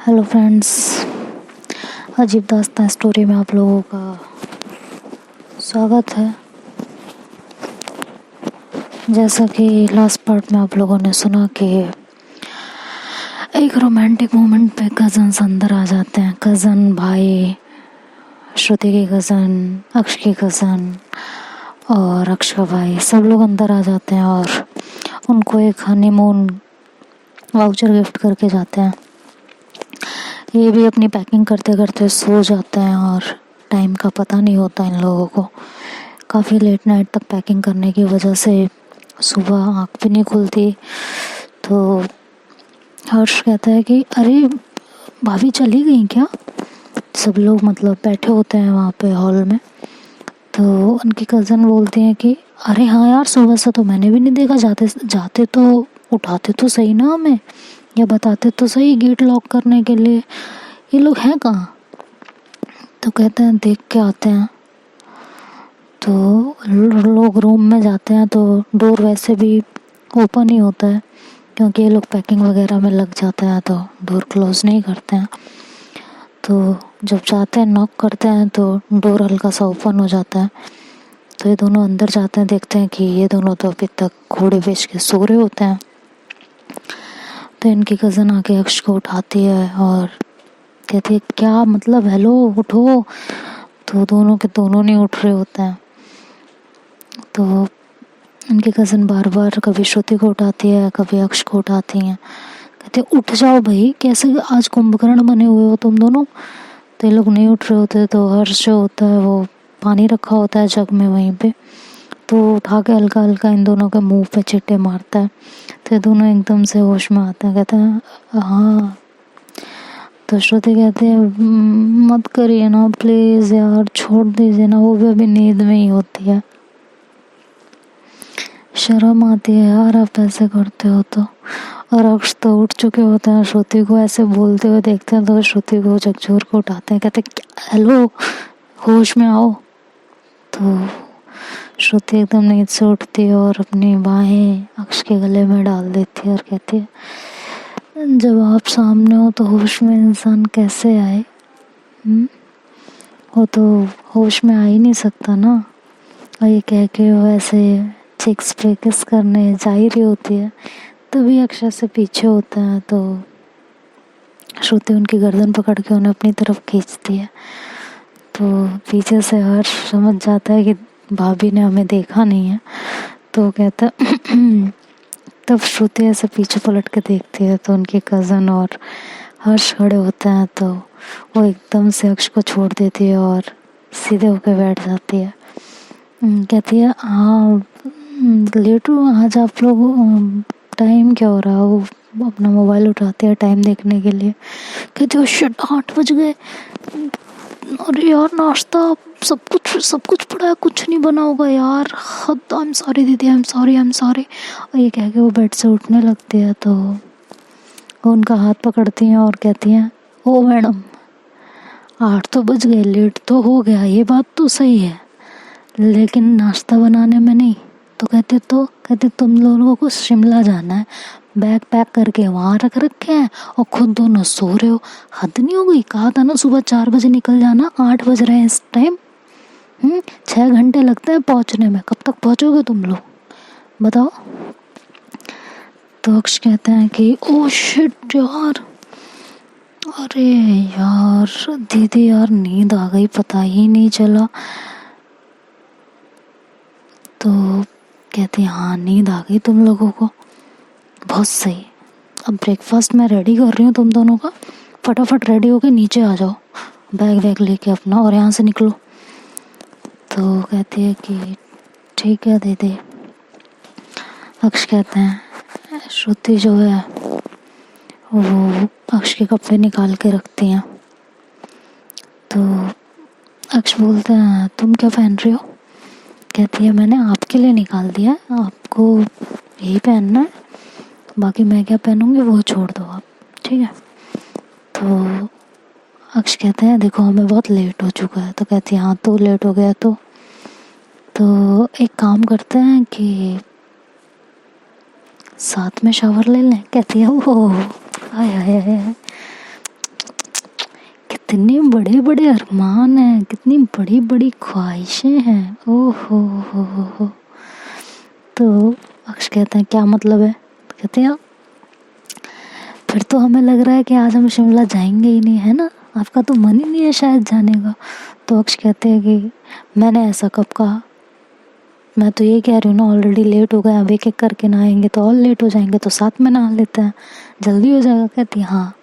Hello friends, अजीब दास्तान story में आप लोगों का स्वागत है। जैसा कि लास्ट पार्ट में आप लोगों ने सुना कि एक रोमांटिक मोमेंट पे कज़न्स अंदर आ जाते हैं। कज़न भाई, श्रुति की कज़न, अक्ष की कज़न और अक्ष का भाई, सब लोग अंदर आ जाते हैं और उनको एक हनीमून वाउचर गिफ्ट करके जाते हैं। ये भी अपनी पैकिंग करते करते सो जाते हैं और टाइम का पता नहीं होता इन लोगों को। काफ़ी लेट नाइट तक पैकिंग करने की वजह से सुबह आँख भी नहीं खुलती। तो हर्ष कहता है कि अरे भाभी चली गई क्या। सब लोग मतलब बैठे होते हैं वहाँ पे हॉल में। तो उनकी कज़न बोलती हैं कि अरे हाँ यार, सुबह से तो मैंने भी नहीं देखा। जाते जाते तो उठाते तो सही ना हमें, या बताते तो सही गेट लॉक करने के लिए। ये लोग हैं कहाँ। तो कहते हैं देख के आते हैं। तो लोग रूम में जाते हैं तो डोर वैसे भी ओपन ही होता है, क्योंकि ये लोग पैकिंग वगैरह में लग जाते हैं तो डोर क्लोज नहीं करते हैं। तो जब जाते हैं नॉक करते हैं तो डोर हल्का सा ओपन हो जाता है। तो ये दोनों अंदर जाते हैं, देखते हैं कि ये दोनों तो अभी तक घोड़े बेच के सो रहे होते हैं। तो इनकी कज़न आके अक्ष को उठाती है और कहती है क्या मतलब, हेलो उठो। तो दोनों के दोनों नहीं उठ रहे होते हैं। तो उनकी कज़न बार बार कभी श्रुति को उठाती है, कभी अक्ष को उठाती हैं। कहते उठ जाओ भाई, कैसे आज कुंभकर्ण बने हुए हो तुम दोनों। तो ये लोग नहीं उठ रहे होते। तो हर्ष जो होता है वो पानी रखा होता है जग में वहीं पे, तो उठा के हल्का हल्का इन दोनों के मुंह पे चिट्टे मारता है। तो ये दोनों एकदम से होश में आते हैं। कहते हैं हाँ। तो श्रुति कहते हैं मत करिए ना प्लीज़ यार, छोड़ दीजिए ना, वो भी अभी नींद में ही होती है। शर्म आती है यार आप ऐसे करते हो तो। और अक्ष तो उठ चुके होते हैं, श्रुति को ऐसे बोलते हुए देखते हैं तो श्रुति को झकझोर को उठाते हैं। कहते हेलो, होश में आओ। तो श्रुति एकदम नींद से उठती है और अपनी बाहें अक्ष के गले में डाल देती है और कहती है जब आप सामने हो तो होश में इंसान कैसे आए। वो तो होश में आ ही नहीं सकता ना। और ये कह के वो ऐसे चिक्स पे किस करने जा ही रही होती है, तभी अक्षय से पीछे होता है। तो श्रुति उनकी गर्दन पकड़ के उन्हें अपनी तरफ खींचती है। तो पीछे से हर्ष समझ जाता है कि भाभी ने हमें देखा नहीं है। तो कहता तब श्रुति ऐसे पीछे पलट के देखती है तो उनकी कज़न और हर्ष खड़े होते हैं। तो वो एकदम से अक्ष को छोड़ देती है और सीधे होकर बैठ जाती है। कहती है हाँ लेट हो आज आप लोग, टाइम क्या हो रहा है। वो अपना मोबाइल उठाती है टाइम देखने के लिए। कहती है शिट 8 बज गए। अरे यार नाश्ता सब कुछ पड़ा है, कुछ नहीं बना होगा यार। हद, आई एम सॉरी दीदी, आई एम सॉरी। और ये कह के वो बेड से उठने लगती है। तो वो उनका हाथ पकड़ती हैं और कहती हैं ओ मैडम 8 तो बज गए, लेट तो हो गया, ये बात तो सही है, लेकिन नाश्ता बनाने में नहीं। तो कहते तुम लोगों को शिमला जाना है, बैग पैक करके वहाँ रख रखे हैं और खुद दोनों सो रहे हो। हद नहीं हो गई। कहा था ना सुबह 4 बजे निकल जाना, 8 बज रहे हैं इस टाइम। 6 घंटे लगते हैं पहुँचने में, कब तक पहुँचोगे तुम लोग बताओ। तो अक्ष कहते हैं कि ओ शिट यार, अरे यार दीदी यार नींद आ गई, पता ही नहीं चला। तो कहती हाँ नींद आ गई तुम लोगों को, बहुत सही। अब ब्रेकफास्ट मैं रेडी कर रही हूँ तुम दोनों का, फटाफट रेडी होके नीचे आ जाओ बैग वैग लेके अपना और यहाँ से निकलो। तो कहती है कि ठीक है दीदी। अक्ष कहते हैं श्रुति जो है वो अक्ष के कपड़े निकाल के रखती हैं। तो अक्ष बोलते हैं तुम क्या पहन रही हो। कहती है मैंने आपके लिए निकाल दिया, आपको यही पहनना है, बाकी मैं क्या पहनूंगी वो छोड़ दो आप, ठीक है। तो अक्ष कहते हैं देखो हमें बहुत लेट हो चुका है। तो कहती है हाँ तो लेट हो गया तो एक काम करते हैं कि साथ में शावर ले लें। कहती है वो आय कितने बड़े बड़े अरमान हैं, कितनी बड़ी बड़ी ख्वाहिशें हैं। ओहो हो। तो अक्ष कहते हैं क्या मतलब है? कहते हैं फिर तो हमें लग रहा है कि आज हम शिमला जाएंगे ही नहीं, है ना? आपका तो मन ही नहीं है शायद जाने का। तो अक्ष कहते हैं कि मैंने ऐसा कब कहा? मैं तो ये कह रही हूँ ना, ऑलरेडी लेट हो गए, अब एक एक करके नहाएंगे तो और लेट हो जाएंगे, तो साथ में नहा लेते हैं, जल्दी हो जाएगा। कहती है हाँ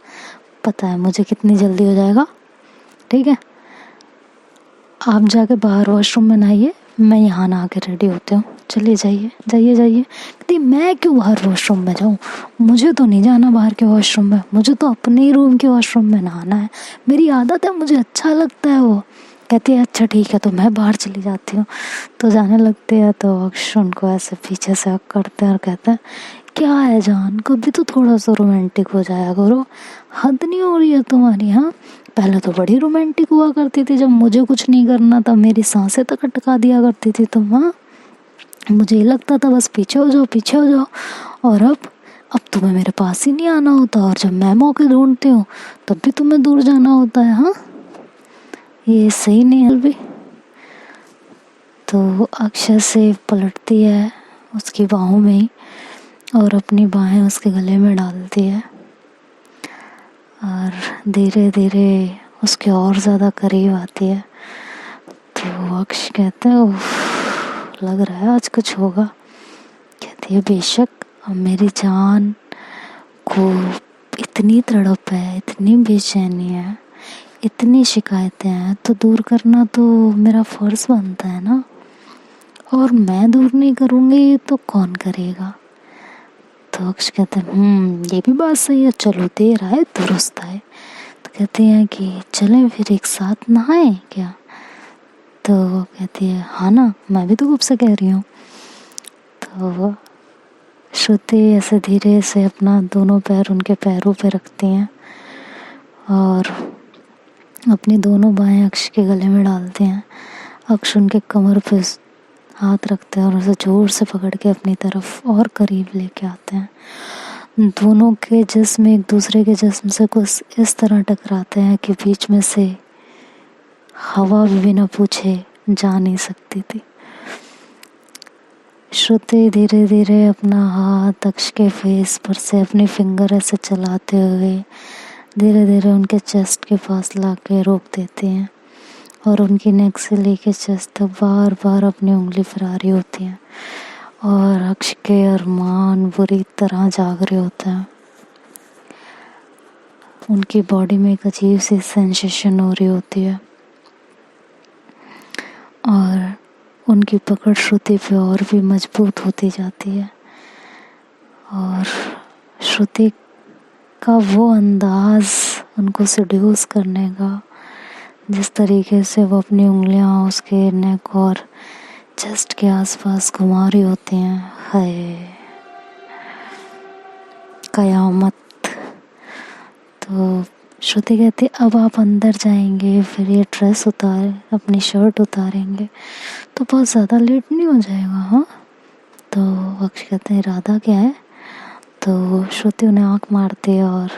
पता है मुझे कितनी जल्दी हो जाएगा, ठीक है आप जाके बाहर वॉशरूम में नहाइए, मैं यहाँ नहा के रेडी होती हूँ, चलिए जाइए जाइए जाइए। कहती मैं क्यों बाहर वॉशरूम में जाऊँ, मुझे तो नहीं जाना बाहर के वॉशरूम में, मुझे तो अपने ही रूम के वॉशरूम में नहाना है, मेरी आदत है, मुझे अच्छा लगता है वो। कहती है अच्छा ठीक है तो मैं बाहर चली जाती हूँ। तो जाने लगते हैं तो अक्ष उनको ऐसे पीछे से हक करते हैं और कहते हैं क्या है जान, कभी तो थोड़ा सा रोमांटिक हो जाया करो, हद नहीं हो रही है तुम्हारी। हाँ पहले तो बड़ी रोमांटिक हुआ करती थी, जब मुझे कुछ नहीं करना था मेरी सांसें तक अटका दिया करती थी तुम। हाँ मुझे ये लगता था बस पीछे हो जाओ पीछे हो जाओ, और अब तुम्हें मेरे पास ही नहीं आना होता, और जब मैं मौके ढूंढती हूँ तब भी तुम्हें दूर जाना होता है। हाँ ये सही नहीं है भी। तो अक्षय से पलटती है उसकी बाहों में ही और अपनी बाहें उसके गले में डालती है और धीरे धीरे उसके और ज़्यादा करीब आती है। तो अक्ष कहते हैं उफ लग रहा है आज कुछ होगा। कहती है बेशक, अब मेरी जान को इतनी तड़प है, इतनी बेचैनी है, इतनी शिकायतें हैं, तो दूर करना तो मेरा फर्ज बनता है ना, और मैं दूर नहीं करूँगी तो कौन करेगा। तो अक्ष कहते हैं ये भी बात सही है, चलो देर आए दुरुस्त आए। तो कहते हैं कि चलें फिर एक साथ नहाएं क्या? तो वो कहती है हाँ ना, मैं भी तो कब से कह रही हूँ। तो श्रुति ऐसे धीरे से अपना दोनों पैर उनके पैरों पे रखती हैं और अपनी दोनों बाहें अक्ष के गले में डालते हैं। अक्ष उनके कमर पे हाथ रखते हैं और उसे जोर से पकड़ के अपनी तरफ और करीब लेके आते हैं। दोनों के जिस्म एक दूसरे के जिस्म से कुछ इस तरह टकराते हैं कि बीच में से हवा भी बिना पूछे जा नहीं सकती थी। श्रुति धीरे धीरे अपना हाथ अक्ष के फेस पर से अपनी फिंगर ऐसे चलाते हुए धीरे धीरे उनके चेस्ट के पास लाके रोक देती हैं और उनकी नेक से लेके चेस्ट तक बार बार अपनी उंगली फिरा रही होती हैं और अक्ष के अरमान बुरी तरह जाग रहे होते हैं। उनकी बॉडी में एक अजीब सी सेंसेशन हो रही होती है और उनकी पकड़ श्रुति पे और भी मजबूत होती जाती है और श्रुति का वो अंदाज उनको सेड्यूस करने का, जिस तरीके से वो अपनी उंगलियां उसके नेक और चेस्ट के आसपास घुमा रही होती हैं, हाय कयामत। तो श्रुति कहती अब आप अंदर जाएंगे, फिर ये ड्रेस अपनी शर्ट उतारेंगे तो बहुत ज़्यादा लेट नहीं हो जाएगा। हाँ तो अक्ष कहते हैं इरादा क्या है? तो श्रुति उन्हें आँख मारती है और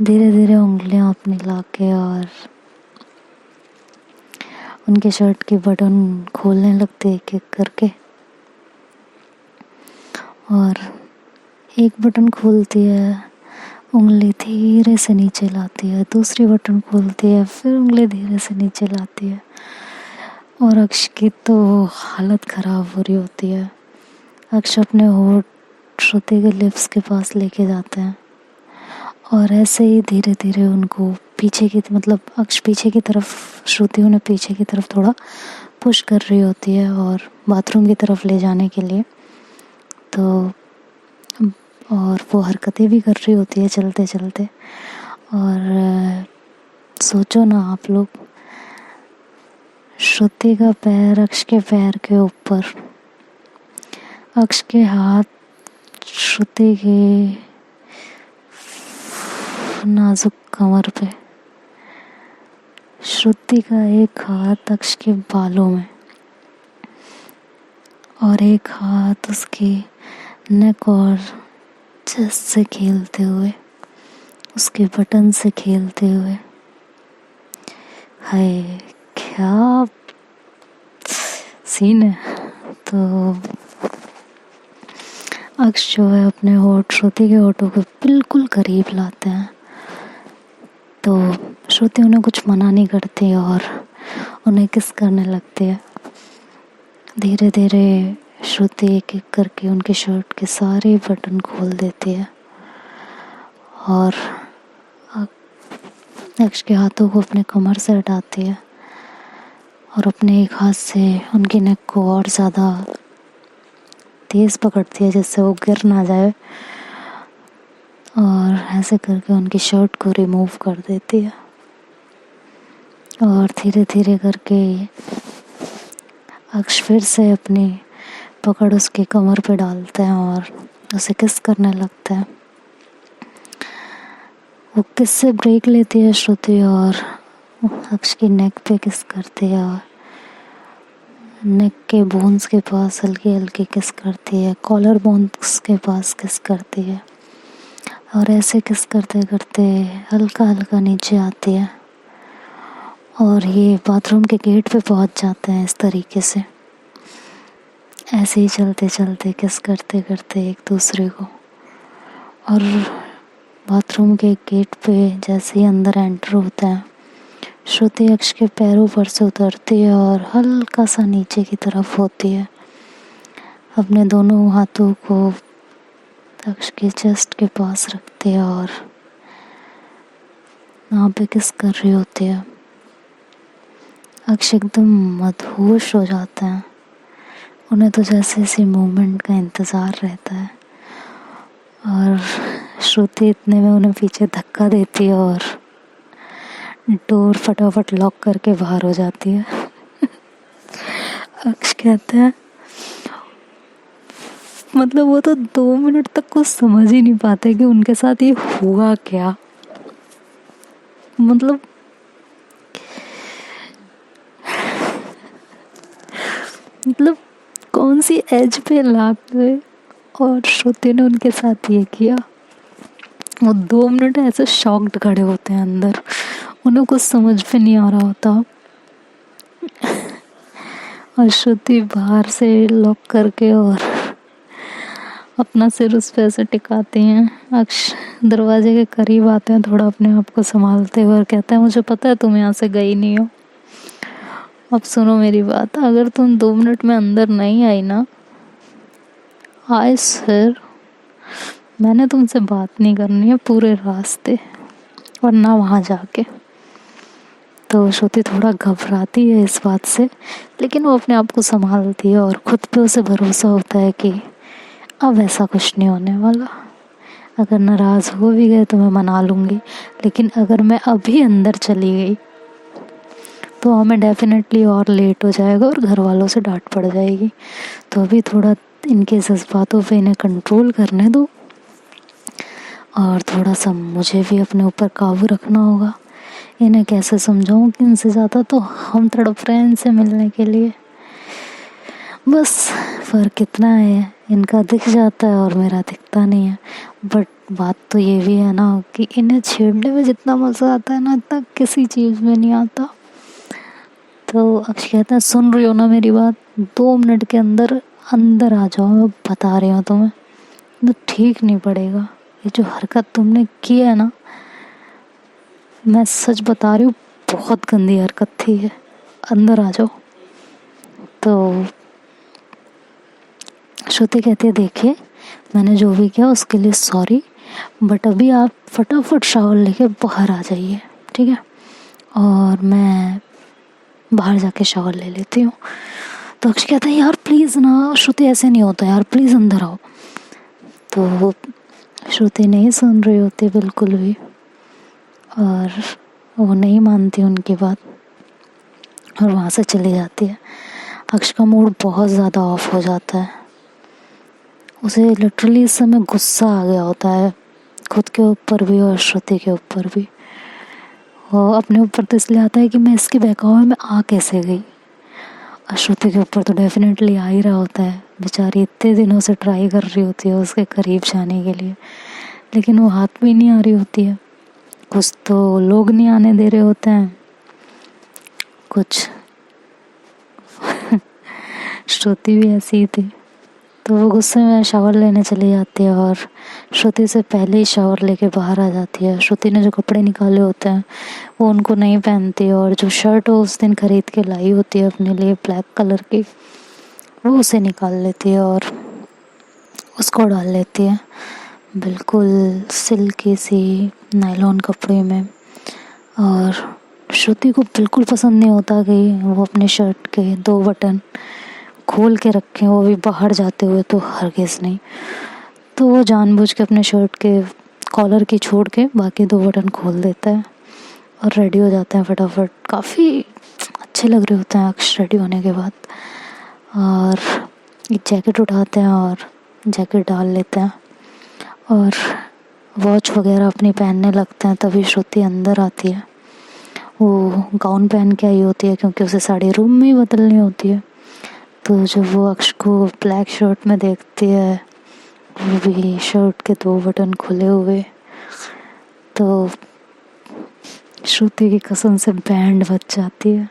धीरे धीरे उंगलियां अपनी लाके और उनके शर्ट के बटन खोलने लगते एक एक करके और एक बटन खोलती है, उंगली धीरे से नीचे लाती है, दूसरी बटन खोलती है, फिर उंगली धीरे से नीचे लाती है और अक्ष की तो हालत ख़राब हो रही होती है। अक्ष अपने होठ श्रुति के लिप्स के पास लेके जाते हैं और ऐसे ही धीरे धीरे उनको पीछे की अक्ष पीछे की तरफ, श्रुति उन्हें पीछे की तरफ थोड़ा पुश कर रही होती है और बाथरूम की तरफ ले जाने के लिए। तो और वो हरकतें भी कर रही होती है चलते चलते और सोचो ना आप लोग, श्रुति का पैर अक्ष के पैर के ऊपर, अक्ष के हाथ श्रुति के नाजुक कमर पे, श्रुति का एक हाथ अक्ष के बालों में और एक हाथ उसके नेक और चेस्ट से खेलते हुए, उसके बटन से खेलते हुए हाय, क्या सीन है। तो अक्ष जो है अपने होठ श्रुति के होठों के बिल्कुल करीब लाते हैं। तो श्रुति उन्हें कुछ मना नहीं करती और उन्हें किस करने लगती है। धीरे धीरे श्रुति एक एक करके उनके शर्ट के सारे बटन खोल देती है और अक्ष के हाथों को अपने कमर से हटाती है और अपने एक हाथ से उनकी नेक को और ज़्यादा तेज़ पकड़ती है जिससे वो गिर ना जाए और ऐसे करके उनकी शर्ट को रिमूव कर देती है। और धीरे धीरे करके अक्ष फिर से अपनी पकड़ उसकी कमर पे डालते हैं और उसे किस करने लगते हैं। वो किस से ब्रेक लेती है श्रुति और अक्ष की नेक पे किस करती है और नेक के बोन्स के पास हल्की हल्की किस करती है, कॉलर बोन्स के पास किस करती है और ऐसे किस करते करते हल्का हल्का नीचे आती है और ये बाथरूम के गेट पे पहुंच जाते हैं। इस तरीके से ऐसे ही चलते चलते किस करते करते एक दूसरे को, और बाथरूम के गेट पे जैसे ही अंदर एंटर होते हैं श्रुति अक्ष के पैरों पर से उतरती है और हल्का सा नीचे की तरफ होती है। अपने दोनों हाथों को अक्ष के चेस्ट के पास रखती है और वहाँ पे किस कर रही होती है। अक्ष एकदम मदहोश हो जाते हैं। उन्हें तो जैसे इसी मोमेंट का इंतज़ार रहता है और श्रुति इतने में उन्हें पीछे धक्का देती है और डोर फटाफट लॉक करके बाहर हो जाती है। अक्ष कहते हैं, मतलब वो तो 2 मिनट तक कुछ समझ ही नहीं पाते कि उनके साथ ये हुआ क्या। मतलब कौन सी एज पे लाग गए और श्रुति ने उनके साथ ये किया। वो 2 मिनट ऐसे शॉक्ड खड़े होते हैं अंदर, उन्हें कुछ समझ में नहीं आ रहा होता। और श्रुति बाहर से लॉक करके और अपना सिर उस पे ऐसे टिकाते हैं। अक्ष दरवाजे के करीब आते हैं थोड़ा अपने आप को संभालते हुए और कहते हैं, मुझे पता है तुम यहाँ से गई नहीं हो। अब सुनो मेरी बात, अगर तुम 2 मिनट में अंदर नहीं आई ना, आई सर मैंने तुमसे बात नहीं करनी है पूरे रास्ते और ना वहाँ जाके। तो श्रुति थोड़ा घबराती है इस बात से, लेकिन वो अपने आप को संभालती है और खुद पे उसे भरोसा होता है कि अब ऐसा कुछ नहीं होने वाला। अगर नाराज़ हो भी गए तो मैं मना लूँगी, लेकिन अगर मैं अभी अंदर चली गई तो हमें डेफिनेटली और लेट हो जाएगा और घर वालों से डांट पड़ जाएगी। तो अभी थोड़ा इनके जज्बातों पे इन्हें कंट्रोल करने दो और थोड़ा सा मुझे भी अपने ऊपर काबू रखना होगा। इन्हें कैसे समझाऊं कि इनसे ज़्यादा तो हम तड़प रहे हैं इनसे मिलने के लिए। बस फ़र्क कितना है, इनका दिख जाता है और मेरा दिखता नहीं है। बट बात तो ये भी है ना कि इन्हें छेड़ने में जितना मज़ा आता है ना, इतना किसी चीज़ में नहीं आता। तो अक्ष कहते हैं, सुन रही हो ना मेरी बात, 2 मिनट के अंदर अंदर आ जाओ, मैं बता रही हूँ तुम्हें, तो ठीक नहीं पड़ेगा। ये जो हरकत तुमने की है ना, मैं सच बता रही हूँ, बहुत गंदी हरकत थी ये, अंदर आ जाओ। तो श्रुति कहती है, देखिए मैंने जो भी किया उसके लिए सॉरी, बट अभी आप फटाफट शावर लेके बाहर आ जाइए, ठीक है, और मैं बाहर जाके शावर ले लेती हूँ। तो अक्ष कहता है, यार प्लीज़ ना श्रुति, ऐसे नहीं होता यार, प्लीज़ अंदर आओ। तो श्रुति नहीं सुन रही होती बिल्कुल भी और वो नहीं मानती उनकी बात और वहाँ से चली जाती है। अक्ष का मूड बहुत ज़्यादा ऑफ हो जाता है। उसे लिटरली इस समय गुस्सा आ गया होता है, खुद के ऊपर भी और श्रुति के ऊपर भी। वो अपने ऊपर तो इसलिए आता है कि मैं इसके बहकावे में आ कैसे गई, और श्रुति के ऊपर तो डेफिनेटली आ ही रहा होता है। बेचारी इतने दिनों से ट्राई कर रही होती है उसके करीब जाने के लिए, लेकिन वो हाथ भी नहीं आ रही होती है। कुछ तो लोग नहीं आने दे रहे होते हैं कुछ श्रुति भी ऐसी ही थी। तो वो गुस्से में शावर लेने चली जाती है और श्रुति से पहले ही शावर लेके बाहर आ जाती है। श्रुति ने जो कपड़े निकाले होते हैं वो उनको नहीं पहनती, और जो शर्ट वो उस दिन खरीद के लाई होती है अपने लिए ब्लैक कलर की, वो उसे निकाल लेती है और उसको डाल लेती है बिल्कुल सिल्की सी नायलॉन कपड़े में। और श्रुति को बिल्कुल पसंद नहीं होता कि वो अपने शर्ट के 2 बटन खोल के रखें, वो भी बाहर जाते हुए, तो हरगिज़ नहीं। तो वो जानबूझ के अपने शर्ट के कॉलर की छोड़ के बाकी 2 बटन खोल देता है और रेडी हो जाते हैं फटाफट। काफ़ी अच्छे लग रहे होते हैं अक्ष रेडी होने के बाद, और एक जैकेट उठाते हैं और जैकेट डाल लेते हैं और वॉच वगैरह अपनी पहनने लगते हैं। तभी श्रुति अंदर आती है। वो गाउन पहन के आई होती है क्योंकि उसे साड़ी रूम में ही बदलनी होती है। तो जब वो अक्ष को ब्लैक शर्ट में देखती है, वो भी शर्ट के 2 बटन खुले हुए, तो श्रुति की कसम से बैंड बज जाती है।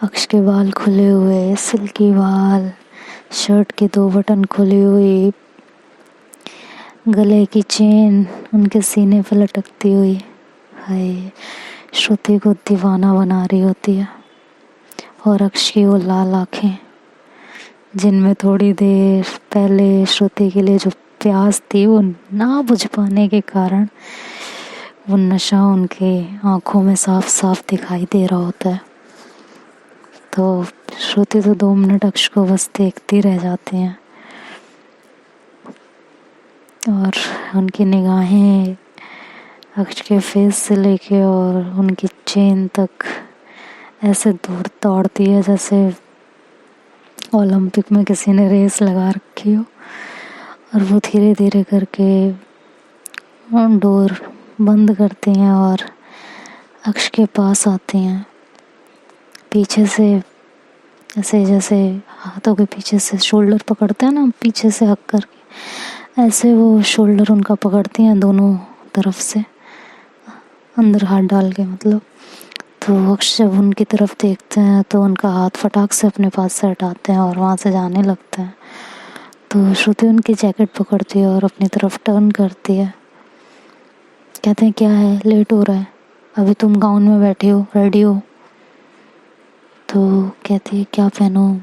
अक्ष के बाल खुले हुए, सिल्की बाल, शर्ट के 2 बटन खुली हुई, गले की चेन उनके सीने पर लटकती हुई, हाय, श्रुति को दीवाना बना रही होती है। और अक्ष की वो लाल आँखें, जिनमें थोड़ी देर पहले श्रुति के लिए जो प्यास थी वो ना बुझ पाने के कारण वो नशा उनके आँखों में साफ साफ दिखाई दे रहा होता है। तो श्रुति तो 2 मिनट अक्ष को बस देखती रह जाती हैं, और उनकी निगाहें अक्ष के फेस से लेके और उनकी चेन तक ऐसे दूर दौड़ती है जैसे ओलंपिक में किसी ने रेस लगा रखी हो। और वो धीरे धीरे करके डोर बंद करती हैं और अक्ष के पास आती हैं, पीछे से ऐसे, जैसे हाथों के पीछे से शोल्डर पकड़ते हैं ना पीछे से हक करके, ऐसे वो शोल्डर उनका पकड़ती हैं दोनों तरफ से, अंदर हाथ डाल के मतलब। तो अक्ष जब उनकी तरफ देखते हैं तो उनका हाथ फटाक से अपने पास से हटाते हैं और वहाँ से जाने लगते हैं। तो श्रुति उनकी जैकेट पकड़ती है और अपनी तरफ टर्न करती है। कहते हैं क्या है, लेट हो रहा है, अभी तुम गाउन में बैठे हो, रेडी हो? तो कहती है क्या पहनूं,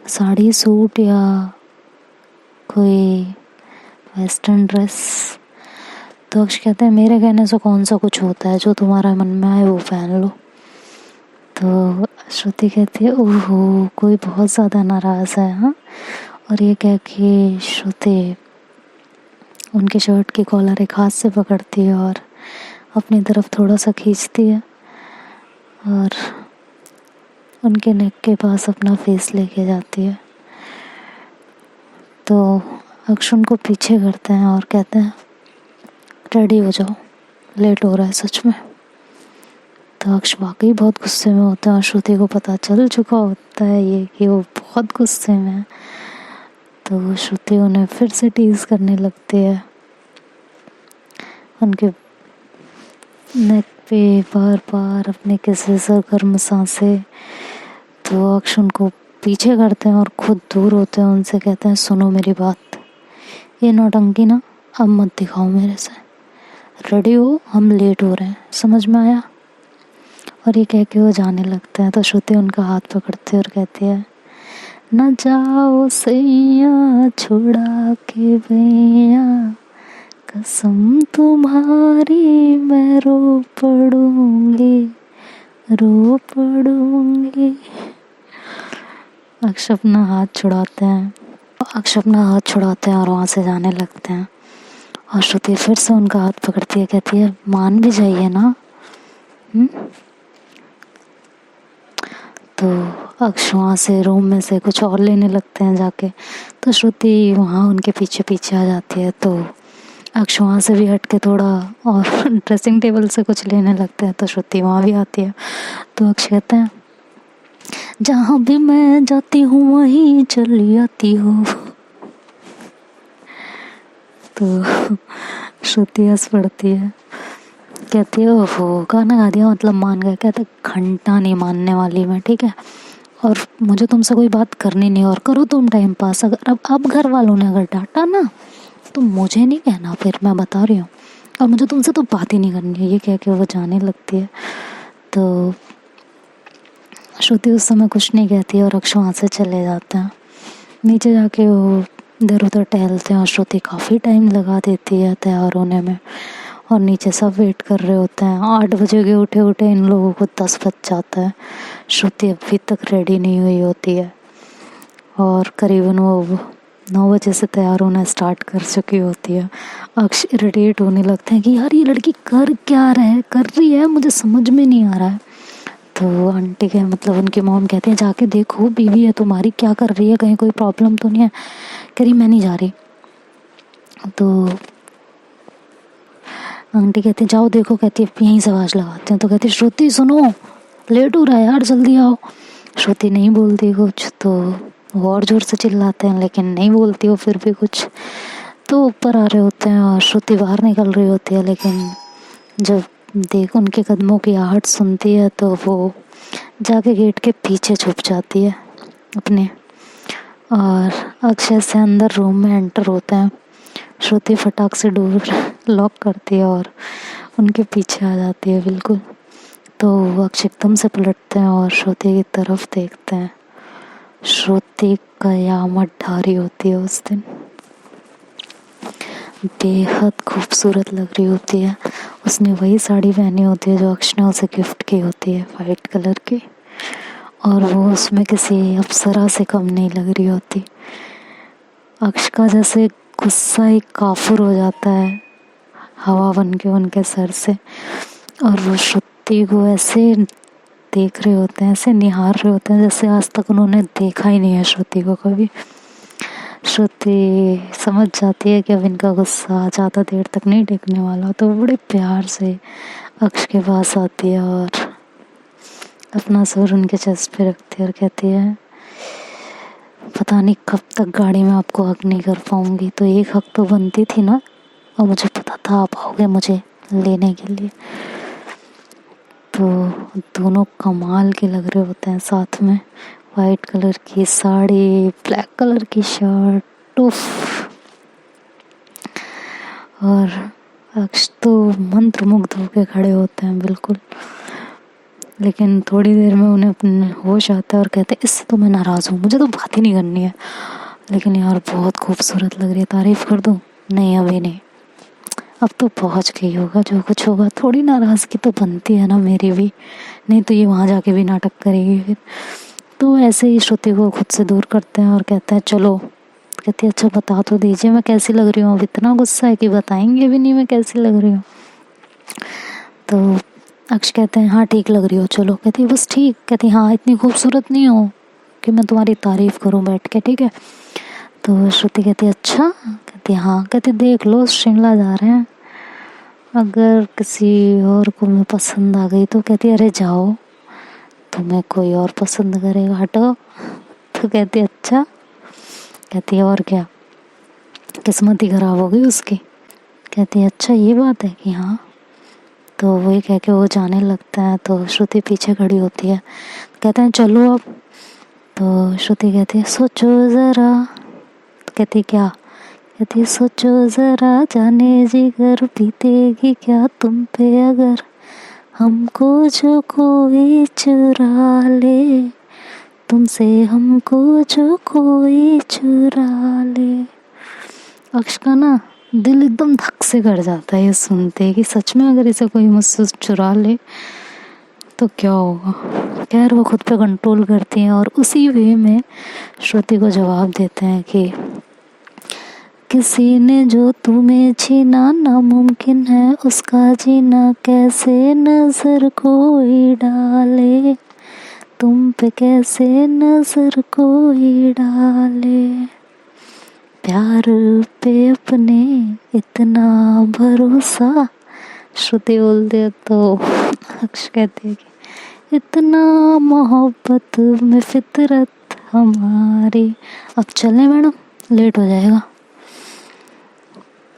साड़ी, सूट या कोई वेस्टर्न ड्रेस? तो अक्ष कहते हैं मेरे कहने से कौन सा कुछ होता है, जो तुम्हारा मन में आए वो पहन लो। तो श्रुति कहती है ओहो, कोई बहुत ज़्यादा नाराज़ है। हाँ, और ये कह के श्रुति उनके शर्ट की कॉलर एक हाथ से पकड़ती है और अपनी तरफ थोड़ा सा खींचती है और उनके नेक के पास अपना फेस लेके जाती है। तो अक्ष उनको पीछे करते हैं और कहते हैं रेडी हो जाओ, लेट हो रहा है सच में। तो अक्ष वाकई बहुत गुस्से में होता है और श्रुति को पता चल चुका होता है ये कि वो बहुत गुस्से में है। तो श्रुति उन्हें फिर से टीज करने लगती है, उनके नेक पे बार बार अपने किसी से गर्म सांसें। तो अक्ष उनको पीछे करते हैं और खुद दूर होते हैं उनसे, कहते हैं सुनो मेरी बात, ये नौटंकी ना अब मत दिखाओ मेरे से, रेडी हो, हम लेट हो रहे हैं, समझ में आया? और ये कह के वो जाने लगता है। तो श्रुति उनका हाथ पकड़ते और कहती है न जाओ सैया छुड़ा के भैया, कसम तुम्हारी मैं रो पड़ूंगी, रो पड़ूंगी। अक्ष अपना हाथ छुड़ाते हैं, और वहाँ से जाने लगते हैं। और श्रुति फिर से उनका हाथ पकड़ती है, कहती है मान भी जाइए ना। तो अक्ष वहाँ से रूम में से कुछ और लेने लगते हैं जाके। तो श्रुति वहाँ उनके पीछे पीछे आ जाती है। तो अक्ष वहाँ से भी हट के थोड़ा और ड्रेसिंग टेबल से कुछ लेने लगते हैं। तो श्रुति वहाँ भी आती है। तो अक्ष कहते हैं जहाँ भी मैं जाती हूँ वहीं चली आती हो। तो श्रुति हंस पड़ती है कहती है ओहो गाना गा दिया मतलब मान गए। कहते घंटा नहीं मानने वाली मैं, ठीक है, और मुझे तुमसे कोई बात करनी नहीं, और करो तुम टाइम पास। अगर अब घर वालों ने अगर डांटा ना तो मुझे नहीं कहना, फिर मैं बता रही हूँ, और मुझे तुमसे तो बात ही नहीं करनी है। ये कह के वो जाने लगती है। तो श्रुति उस समय कुछ नहीं कहती है और अक्ष वहाँ से चले जाते हैं। नीचे जाके वो इधर उधर टहलते हैं और श्रुति काफ़ी टाइम लगा देती है तैयार होने में, और नीचे सब वेट कर रहे होते हैं। 8 बजे के उठे उठे इन लोगों को 10 बज जाता है। श्रुति अभी तक रेडी नहीं हुई होती है और करीबन वो 9 बजे से तैयार होना स्टार्ट कर चुकी होती है। अक्ष इरिटेट होने लगते हैं कि यार ये लड़की कर क्या कर रही है, मुझे समझ में नहीं आ रहा है। तो आंटी के मतलब उनकी मॉम कहते हैं जाके देखो बीवी है तुम्हारी क्या कर रही है, कहीं कोई प्रॉब्लम तो नहीं है। कह रही मैं नहीं जा रही। तो आंटी कहती है जाओ देखो। कहती है यहीं से आवाज़ लगाते हैं। तो कहती है श्रुति सुनो लेट हो रहा है यार जल्दी आओ। श्रुति नहीं बोलती कुछ, तो वो और ज़ोर से चिल्लाते हैं लेकिन नहीं बोलती वो फिर भी कुछ। तो ऊपर आ रहे होते हैं और श्रुति बाहर निकल रही होती है, लेकिन जब देख उनके कदमों की आहट सुनती है तो वो जाके गेट के पीछे छुप जाती है अपने, और अक्षय से अंदर रूम में एंटर होते हैं। श्रुति फटाक से डोर लॉक करती है और उनके पीछे आ जाती है बिल्कुल। तो वो अक्षय एकदम से पलटते हैं और श्रुति की तरफ देखते हैं। श्रुति कयामत ढारी होती है उस दिन, बेहद खूबसूरत लग रही होती है। उसने वही साड़ी पहनी होती है जो अक्ष ने उसे गिफ्ट की होती है, वाइट कलर की, और वो उसमें किसी अप्सरा से कम नहीं लग रही होती। अक्ष का जैसे गुस्सा ही काफुर हो जाता है हवा बन के उनके सर से, और वो श्रुति को ऐसे देख रहे होते हैं, ऐसे निहार रहे होते हैं जैसे आज तक उन्होंने देखा ही नहीं है श्रुति को कभी। श्रुति समझ जाती है कि अब इनका गुस्सा ज़्यादा देर तक नहीं टिकने वाला, तो बड़े प्यार से अक्ष के पास आती है और अपना सर उनके चेस्ट पे रखती है और कहती है पता नहीं कब तक गाड़ी में आपको हक नहीं कर पाऊंगी, तो एक हक तो बनती थी ना, और मुझे पता था आप आओगे मुझे लेने के लिए। तो दोनों कमाल के लग रहे होते हैं साथ में, वाइट कलर की साड़ी, ब्लैक कलर की शर्ट, उफ। और अक्ष तो मंत्रमुग्ध होके खड़े होते हैं बिल्कुल, लेकिन थोड़ी देर में उन्हें अपने होश आता है और कहते हैं इससे तो मैं नाराज़ हूँ, मुझे तो बात ही नहीं करनी है, लेकिन यार बहुत खूबसूरत लग रही है, तारीफ़ कर दूँ? नहीं अभी नहीं, अब तो पहुँच गई होगा, जो कुछ होगा। थोड़ी नाराज़गी तो बनती है ना मेरी भी, नहीं तो ये वहाँ जाके भी नाटक करेगी फिर। तो ऐसे ही श्रुति को खुद से दूर करते हैं और कहते हैं चलो। कहती है अच्छा बता तो दीजिए मैं कैसी लग रही हूँ। अब इतना गुस्सा है कि बताएंगे भी नहीं मैं कैसी लग रही हूँ। तो अक्ष कहते हैं हाँ ठीक लग रही हो चलो। कहती है बस ठीक? कहती हाँ इतनी खूबसूरत नहीं हो कि मैं तुम्हारी तारीफ़ करूँ बैठ के, ठीक है। तो श्रुति कहती है अच्छा? कहती है हाँ। कहती देख लो शिमला जा रहे हैं, अगर किसी और को मैं पसंद आ गई तो। कहती अरे जाओ, तुम्हें कोई और पसंद करेगा, हटो। तो कहती अच्छा? कहती है और क्या, किस्मत ही खराब हो गई उसकी। कहती है अच्छा ये बात है कि हाँ। तो वही कह के वो जाने लगता है, तो श्रुति पीछे खड़ी होती है। कहते हैं चलो अब। तो श्रुति कहती है सोचो ज़रा। तो कहती क्या? कहती है सोचो ज़रा जाने जिगर बीतेगी क्या तुम पे अगर हमको जो कोई चुरा ले, तुमसे हमको जो कोई चुरा ले। अक्ष का ना दिल एकदम धक से कर जाता है ये सुनते कि सच में अगर इसे कोई मुझसे चुरा ले तो क्या होगा। खैर वो खुद पे कंट्रोल करती हैं और उसी वे में श्रुति को जवाब देते हैं कि किसी ने जो तुम्हें छीना नामुमकिन है उसका जीना, कैसे नजर कोई डाले, तुम पे कैसे नजर कोई डाले, प्यार पे अपने इतना भरोसा। श्रुति बोलती है तो अक्ष कहती है कि इतना मोहब्बत में फितरत हमारी। अब चलें मैडम, लेट हो जाएगा।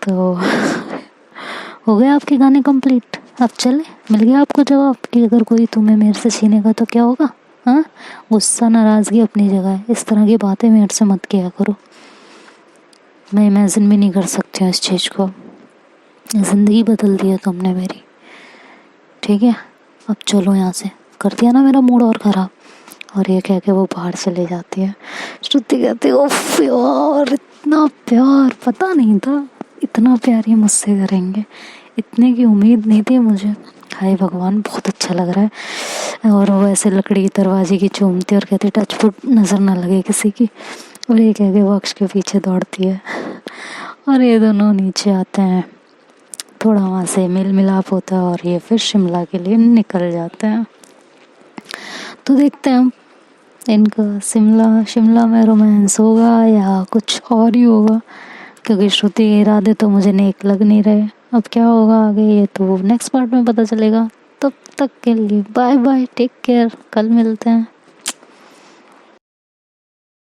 तो हो गए आपके गाने कंप्लीट? अब चले, मिल गया आपको जवाब कि अगर कोई तुम्हें मेरे से छीनेगा तो क्या होगा। हाँ, गुस्सा नाराज़गी अपनी जगह है, इस तरह की बातें मेरे से मत किया करो। मैं इमेजिन भी नहीं कर सकती हूँ इस चीज़ को। ज़िंदगी बदल दी है तुमने मेरी, ठीक है। अब चलो यहाँ से, कर दिया ना मेरा मूड और ख़राब। और ये कह के वो बाहर चले जाती है। श्रुति कहती है उफ यार, इतना प्यार, पता नहीं था इतना प्यार ये मुझसे करेंगे, इतने की उम्मीद नहीं थी मुझे। हाय भगवान, बहुत अच्छा लग रहा है। और वो ऐसे लकड़ी की दरवाजे की चूमती और कहती टच फुट नज़र ना लगे किसी की। और ये कह के वो अक्ष के पीछे दौड़ती है और ये दोनों नीचे आते हैं। थोड़ा वहाँ से मेल मिलाप होता है और ये फिर शिमला के लिए निकल जाते हैं। तो देखते हैं इनका शिमला में रोमांस होगा या कुछ और ही होगा, क्योंकि श्रुति के इरादे तो मुझे नेक लग नहीं रहे। अब क्या होगा आगे ये तो नेक्स्ट पार्ट में पता चलेगा। तब तक के लिए बाय बाय, टेक केयर, कल मिलते हैं।